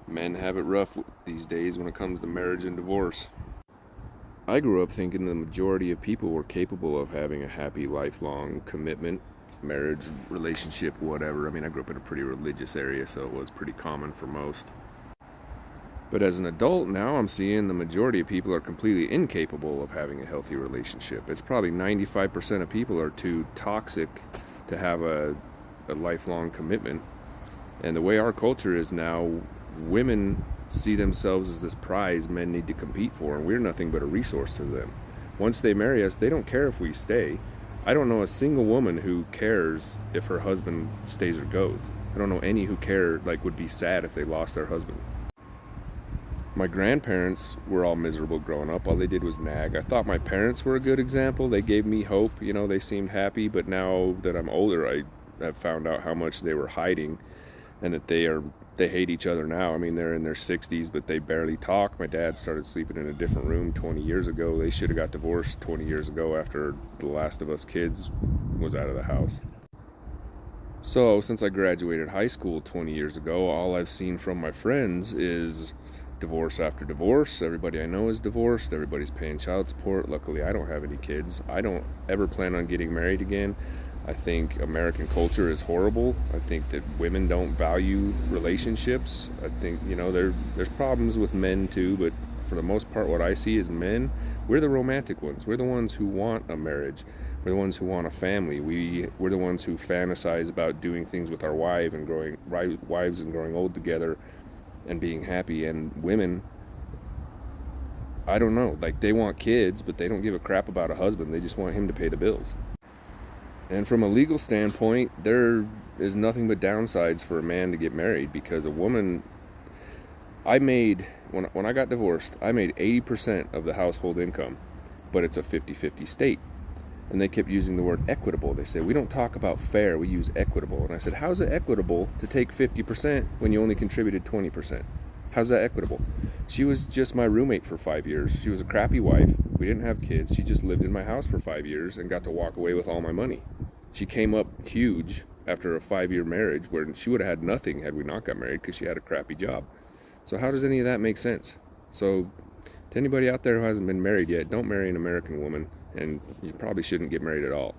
Men have it rough these days when it comes to marriage and divorce. I grew up thinking the majority of people were capable of having a happy, lifelong commitment, marriage, relationship, whatever. I mean, I grew up in a pretty religious area, so it was pretty common for most. But as an adult now, I'm seeing the majority of people are completely incapable of having a healthy relationship. It's probably 95% of people are too toxic to have a lifelong commitment. And the way our culture is now, women see themselves as this prize men need to compete for, and we're nothing but a resource to them. Once they marry us, they don't care if we stay. I don't know a single woman who cares if her husband stays or goes. I don't know any who care, like would be sad if they lost their husband. My grandparents were all miserable growing up. All they did was nag. I thought my parents were a good example. They gave me hope. They seemed happy. But now that I'm older, I have found out how much they were hiding, and that they hate each other now. I mean, they're in their 60s, but they barely talk. My dad started sleeping in a different room 20 years ago. They should have got divorced 20 years ago after the last of us kids was out of the house. So, since I graduated high school 20 years ago, all I've seen from my friends is divorce after divorce. Everybody I know is divorced. Everybody's paying child support. Luckily, I don't have any kids. I don't ever plan on getting married again. I think American culture is horrible. I think that women don't value relationships. I think, there's problems with men too, but for the most part, what I see is men, we're the romantic ones. We're the ones who want a marriage. We're the ones who want a family. We're the ones who fantasize about doing things with our wives and growing old together and being happy. And women, I don't know, like they want kids, but they don't give a crap about a husband. They just want him to pay the bills. And from a legal standpoint, there is nothing but downsides for a man to get married, because a woman, when I got divorced, I made 80% of the household income, but it's a 50-50 state. And they kept using the word equitable. They say, we don't talk about fair, we use equitable. And I said, how's it equitable to take 50% when you only contributed 20%? How's that equitable? She was just my roommate for 5 years. She was a crappy wife. We didn't have kids. She just lived in my house for 5 years and got to walk away with all my money. She came up huge after a 5-year marriage, where she would have had nothing had we not got married, because she had a crappy job. So how does any of that make sense? So to anybody out there who hasn't been married yet, don't marry an American woman, and you probably shouldn't get married at all.